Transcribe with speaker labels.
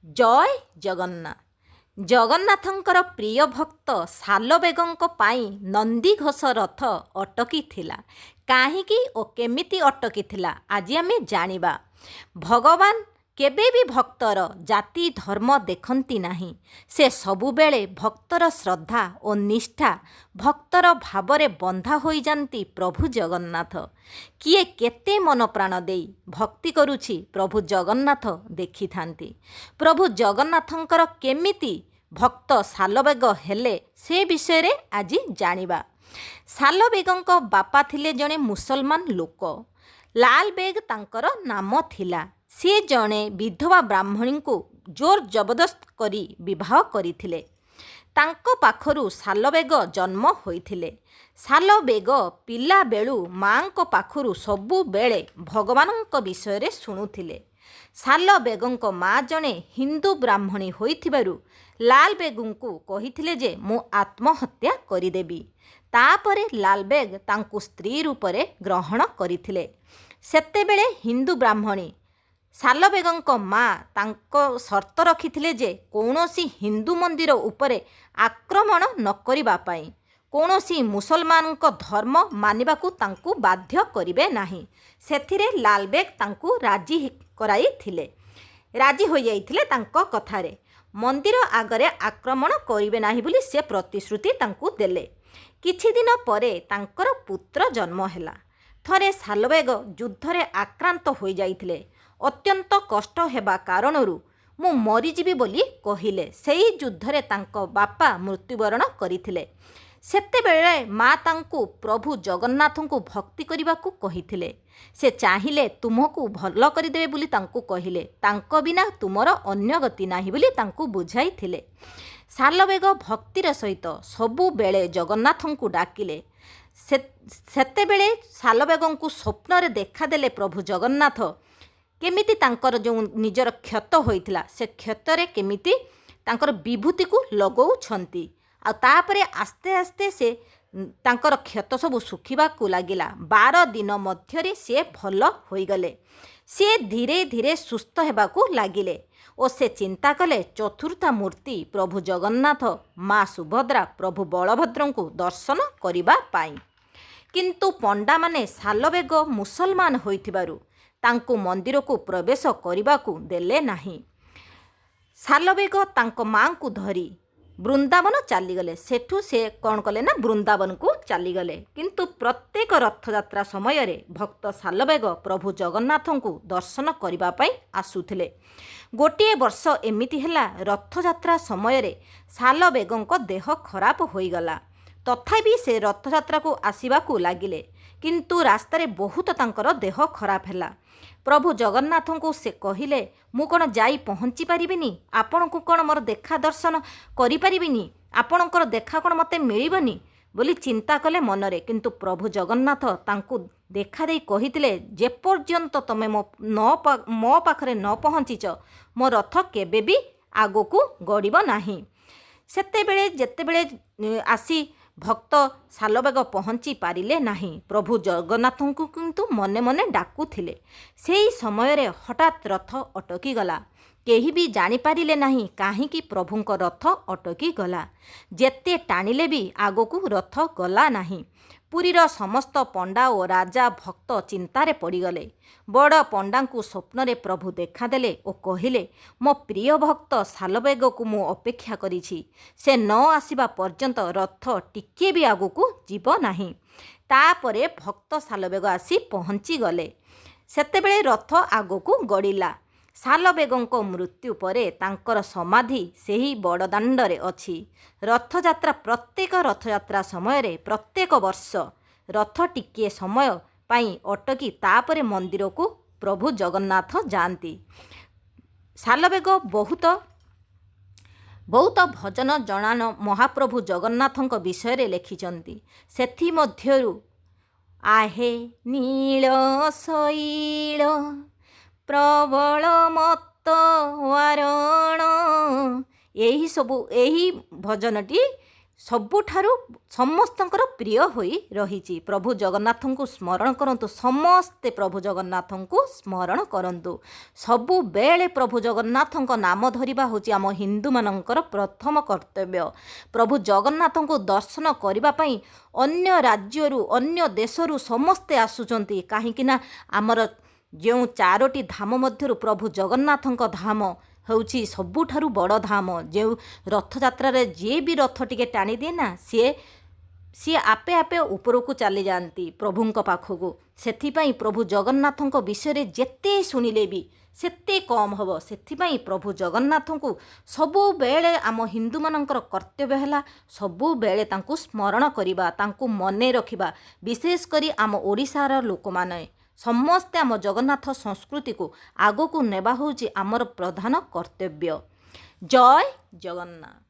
Speaker 1: ଜୟ ଜଗନ୍ନାଥ। ଜଗନ୍ନାଥଙ୍କର ପ୍ରିୟ ଭକ୍ତ ସାଲବେଗଙ୍କ ପାଇଁ ନନ୍ଦିଘୋଷ ରଥ ଅଟକିଥିଲା। କାହିଁକି ଓ କେମିତି ଅଟକିଥିଲା ଆଜି ଆମେ ଜାଣିବା। ଭଗବାନ କେବେ ବି ଭକ୍ତର ଜାତି ଧର୍ମ ଦେଖନ୍ତି ନାହିଁ। ସେ ସବୁବେଳେ ଭକ୍ତର ଶ୍ରଦ୍ଧା ଓ ନିଷ୍ଠା ଭକ୍ତର ଭାବରେ ବନ୍ଧା ହୋଇଯାନ୍ତି ପ୍ରଭୁ ଜଗନ୍ନାଥ। କିଏ କେତେ ମନ ପ୍ରାଣ ଦେଇ ଭକ୍ତି କରୁଛି ପ୍ରଭୁ ଜଗନ୍ନାଥ ଦେଖିଥାନ୍ତି। ପ୍ରଭୁ ଜଗନ୍ନାଥଙ୍କର କେମିତି ଭକ୍ତ ସାଲବେଗ ହେଲେ ସେ ବିଷୟରେ ଆଜି ଜାଣିବା। ସାଲବେଗଙ୍କ ବାପା ଥିଲେ ଜଣେ ମୁସଲମାନ ଲୋକ। ଲାଲବେଗ ତାଙ୍କର ନାମ ଥିଲା। ସେ ଜଣେ ବିଧବା ବ୍ରାହ୍ମଣୀଙ୍କୁ ଜୋର ଜବରଦସ୍ତ କରି ବିବାହ କରିଥିଲେ। ତାଙ୍କ ପାଖରୁ ସାଲବେଗ ଜନ୍ମ ହୋଇଥିଲେ। ସାଲବେଗ ପିଲାବେଳୁ ମାଙ୍କ ପାଖରୁ ସବୁବେଳେ ଭଗବାନଙ୍କ ବିଷୟରେ ଶୁଣୁଥିଲେ। ସାଲବେଗଙ୍କ ମା ଜଣେ ହିନ୍ଦୁ ବ୍ରାହ୍ମଣୀ ହୋଇଥିବାରୁ ଲାଲବେଗଙ୍କୁ କହିଥିଲେ ଯେ ମୁଁ ଆତ୍ମହତ୍ୟା କରିଦେବି। ତାପରେ ଲାଲବେଗ ତାଙ୍କୁ ସ୍ତ୍ରୀ ରୂପରେ ଗ୍ରହଣ କରିଥିଲେ। ସେତେବେଳେ ହିନ୍ଦୁ ବ୍ରାହ୍ମଣୀ ସାଲବେଗଙ୍କ ମା ତାଙ୍କ ସର୍ତ୍ତ ରଖିଥିଲେ ଯେ କୌଣସି ହିନ୍ଦୁ ମନ୍ଦିର ଉପରେ ଆକ୍ରମଣ ନ କରିବା ପାଇଁ। କୌଣସି ମୁସଲମାନଙ୍କ ଧର୍ମ ମାନିବାକୁ ତାଙ୍କୁ ବାଧ୍ୟ କରିବେ ନାହିଁ। ସେଥିରେ ଲାଲବେଗ ତାଙ୍କୁ ରାଜି କରାଇଥିଲେ। ରାଜି ହୋଇଯାଇଥିଲେ ତାଙ୍କ କଥାରେ। ମନ୍ଦିର ଆଗରେ ଆକ୍ରମଣ କରିବେ ନାହିଁ ବୋଲି ସେ ପ୍ରତିଶ୍ରୁତି ତାଙ୍କୁ ଦେଲେ। କିଛି ଦିନ ପରେ ତାଙ୍କର ପୁତ୍ର ଜନ୍ମ ହେଲା। ଥରେ ସାଲବେଗ ଯୁଦ୍ଧରେ ଆକ୍ରାନ୍ତ ହୋଇଯାଇଥିଲେ। ଅତ୍ୟନ୍ତ କଷ୍ଟ ହେବା କାରଣରୁ ମୁଁ ମରିଯିବି ବୋଲି କହିଲେ। ସେହି ଯୁଦ୍ଧରେ ତାଙ୍କ ବାପା ମୃତ୍ୟୁବରଣ କରିଥିଲେ। ସେତେବେଳେ ମା ତାଙ୍କୁ ପ୍ରଭୁ ଜଗନ୍ନାଥଙ୍କୁ ଭକ୍ତି କରିବାକୁ କହିଥିଲେ। ସେ ଚାହିଁଲେ ତୁମକୁ ଭଲ କରିଦେବେ ବୋଲି ତାଙ୍କୁ କହିଲେ। ତାଙ୍କ ବିନା ତୁମର ଅନ୍ୟ ଗତି ନାହିଁ ବୋଲି ତାଙ୍କୁ ବୁଝାଇଥିଲେ। ସାଲବେଗ ଭକ୍ତିର ସହିତ ସବୁବେଳେ ଜଗନ୍ନାଥଙ୍କୁ ଡାକିଲେ। ସେତେବେଳେ ସାଲବେଗଙ୍କୁ ସ୍ୱପ୍ନରେ ଦେଖାଦେଲେ ପ୍ରଭୁ ଜଗନ୍ନାଥ। କେମିତି ତାଙ୍କର ଯେଉଁ ନିଜର କ୍ଷତ ହୋଇଥିଲା ସେ କ୍ଷତରେ କେମିତି ତାଙ୍କର ବିଭୂତିକୁ ଲଗାଉଛନ୍ତି। ଆଉ ତାପରେ ଆସ୍ତେ ଆସ୍ତେ ସେ ତାଙ୍କର କ୍ଷତ ସବୁ ଶୁଖିବାକୁ ଲାଗିଲା। 12 ଦିନ ମଧ୍ୟରେ ସେ ଭଲ ହୋଇଗଲେ। ସେ ଧୀରେ ଧୀରେ ସୁସ୍ଥ ହେବାକୁ ଲାଗିଲେ ଓ ସେ ଚିନ୍ତା କଲେ ଚତୁର୍ଥା ମୂର୍ତ୍ତି ପ୍ରଭୁ ଜଗନ୍ନାଥ, ମା ସୁଭଦ୍ରା, ପ୍ରଭୁ ବଳଭଦ୍ରଙ୍କୁ ଦର୍ଶନ କରିବା ପାଇଁ। କିନ୍ତୁ ପଣ୍ଡାମାନେ ସାଲବେଗ ମୁସଲମାନ ହୋଇଥିବାରୁ ତାଙ୍କୁ ମନ୍ଦିରକୁ ପ୍ରବେଶ କରିବାକୁ ଦେଲେ ନାହିଁ। ସାଲବେଗ ତାଙ୍କ ମାଙ୍କୁ ଧରି ବୃନ୍ଦାବନ ଚାଲିଗଲେ। ସେଠୁ ସେ କ'ଣ କଲେ ନା ବୃନ୍ଦାବନକୁ ଚାଲିଗଲେ। କିନ୍ତୁ ପ୍ରତ୍ୟେକ ରଥଯାତ୍ରା ସମୟରେ ଭକ୍ତ ସାଲବେଗ ପ୍ରଭୁ ଜଗନ୍ନାଥଙ୍କୁ ଦର୍ଶନ କରିବା ପାଇଁ ଆସୁଥିଲେ। ଗୋଟିଏ ବର୍ଷ ଏମିତି ହେଲା ରଥଯାତ୍ରା ସମୟରେ ସାଲବେଗଙ୍କ ଦେହ ଖରାପ ହୋଇଗଲା। ତଥାପି ସେ ରଥଯାତ୍ରାକୁ ଆସିବାକୁ ଲାଗିଲେ। କିନ୍ତୁ ରାସ୍ତାରେ ବହୁତ ତାଙ୍କର ଦେହ ଖରାପ ହେଲା। ପ୍ରଭୁ ଜଗନ୍ନାଥଙ୍କୁ ସେ କହିଲେ ମୁଁ କ'ଣ ଯାଇ ପହଞ୍ଚି ପାରିବିନି? ଆପଣଙ୍କୁ କ'ଣ ମୋର ଦେଖା ଦର୍ଶନ କରିପାରିବିନି? ଆପଣଙ୍କର ଦେଖା କ'ଣ ମୋତେ ମିଳିବନି ବୋଲି ଚିନ୍ତା କଲେ ମନରେ। କିନ୍ତୁ ପ୍ରଭୁ ଜଗନ୍ନାଥ ତାଙ୍କୁ ଦେଖାଦେଇ କହିଥିଲେ ଯେପର୍ଯ୍ୟନ୍ତ ତମେ ମୋ ପାଖରେ ନ ପହଞ୍ଚିଛ ମୋ ରଥ କେବେ ବି ଆଗକୁ ଗଡ଼ିବ ନାହିଁ। ସେତେବେଳେ ଯେତେବେଳେ ଆସି ଭକ୍ତ ସାଲବେଗ ପହଞ୍ଚି ପାରିଲେ ନାହିଁ। ପ୍ରଭୁ ଜଗନ୍ନାଥଙ୍କୁ କିନ୍ତୁ ମନେ ମନେ ଡାକୁଥିଲେ। ସେହି ସମୟରେ ହଠାତ୍ ରଥ ଅଟକିଗଲା। କେହି ବି ଜାଣିପାରିଲେ ନାହିଁ କାହିଁକି ପ୍ରଭୁଙ୍କ ରଥ ଅଟକିଗଲା। ଯେତେ ଟାଣିଲେ ବି ଆଗକୁ ରଥ ଗଲା ନାହିଁ। ପୁରୀର ସମସ୍ତ ପଣ୍ଡା ଓ ରାଜା ଭକ୍ତ ଚିନ୍ତାରେ ପଡ଼ିଗଲେ। ବଡ଼ ପଣ୍ଡାଙ୍କୁ ସ୍ୱପ୍ନରେ ପ୍ରଭୁ ଦେଖାଦେଲେ ଓ କହିଲେ ମୋ ପ୍ରିୟ ଭକ୍ତ ସାଲବେଗକୁ ମୁଁ ଅପେକ୍ଷା କରିଛି। ସେ ନ ଆସିବା ପର୍ଯ୍ୟନ୍ତ ରଥ ଟିକିଏ ବି ଆଗକୁ ଯିବ ନାହିଁ। ତାପରେ ଭକ୍ତ ସାଲବେଗ ଆସି ପହଞ୍ଚିଗଲେ। ସେତେବେଳେ ରଥ ଆଗକୁ ଗଡ଼ିଲା। ସାଲବେଗଙ୍କ ମୃତ୍ୟୁ ପରେ ତାଙ୍କର ସମାଧି ସେହି ବଡ଼ଦାଣ୍ଡରେ ଅଛି। ରଥଯାତ୍ରା ପ୍ରତ୍ୟେକ ରଥଯାତ୍ରା ସମୟରେ ପ୍ରତ୍ୟେକ ବର୍ଷ ରଥ ଟିକିଏ ସମୟ ପାଇଁ ଅଟକି ତାପରେ ମନ୍ଦିରକୁ ପ୍ରଭୁ ଜଗନ୍ନାଥ ଯାଆନ୍ତି। ସାଲବେଗ ବହୁତ ଭଜନ ଜଣାଣ ମହାପ୍ରଭୁ ଜଗନ୍ନାଥଙ୍କ ବିଷୟରେ ଲେଖିଛନ୍ତି। ସେଥିମଧ୍ୟରୁ आहे नील शैल प्रबल मत वारण ଏହି ଭଜନଟି ସବୁଠାରୁ ସମସ୍ତଙ୍କର ପ୍ରିୟ ହୋଇ ରହିଛି। ପ୍ରଭୁ ଜଗନ୍ନାଥଙ୍କୁ ସ୍ମରଣ କରନ୍ତୁ, ସମସ୍ତେ ପ୍ରଭୁ ଜଗନ୍ନାଥଙ୍କୁ ସ୍ମରଣ କରନ୍ତୁ। ସବୁବେଳେ ପ୍ରଭୁ ଜଗନ୍ନାଥଙ୍କ ନାମ ଧରିବା ହେଉଛି ଆମ ହିନ୍ଦୁମାନଙ୍କର ପ୍ରଥମ କର୍ତ୍ତବ୍ୟ। ପ୍ରଭୁ ଜଗନ୍ନାଥଙ୍କୁ ଦର୍ଶନ କରିବା ପାଇଁ ଅନ୍ୟ ରାଜ୍ୟରୁ ଅନ୍ୟ ଦେଶରୁ ସମସ୍ତେ ଆସୁଛନ୍ତି, କାହିଁକିନା ଆମର ଯେଉଁ 4ଟି ଧାମ ମଧ୍ୟରୁ ପ୍ରଭୁ ଜଗନ୍ନାଥଙ୍କ ଧାମ ହେଉଛି ସବୁଠାରୁ ବଡ଼ ଧାମ। ଯେଉଁ ରଥଯାତ୍ରାରେ ଯିଏ ବି ରଥ ଟିକେ ଟାଣିଦିଏ ନା, ସିଏ ଆପେ ଆପେ ଉପରକୁ ଚାଲିଯାଆନ୍ତି ପ୍ରଭୁଙ୍କ ପାଖକୁ। ସେଥିପାଇଁ ପ୍ରଭୁ ଜଗନ୍ନାଥଙ୍କ ବିଷୟରେ ଯେତେ ଶୁଣିଲେ ବି ସେତେ କମ୍ ହେବ। ସେଥିପାଇଁ ପ୍ରଭୁ ଜଗନ୍ନାଥଙ୍କୁ ସବୁବେଳେ ଆମ ହିନ୍ଦୁମାନଙ୍କର କର୍ତ୍ତବ୍ୟ ହେଲା ସବୁବେଳେ ତାଙ୍କୁ ସ୍ମରଣ କରିବା, ତାଙ୍କୁ ମନେ ରଖିବା। ବିଶେଷ କରି ଆମ ଓଡ଼ିଶାର ଲୋକମାନେ ସମସ୍ତେ ଆମ ଜଗନ୍ନାଥ ସଂସ୍କୃତିକୁ ଆଗକୁ ନେବା ହେଉଛି ଆମର ପ୍ରଧାନ କର୍ତ୍ତବ୍ୟ। ଜୟ ଜଗନ୍ନାଥ।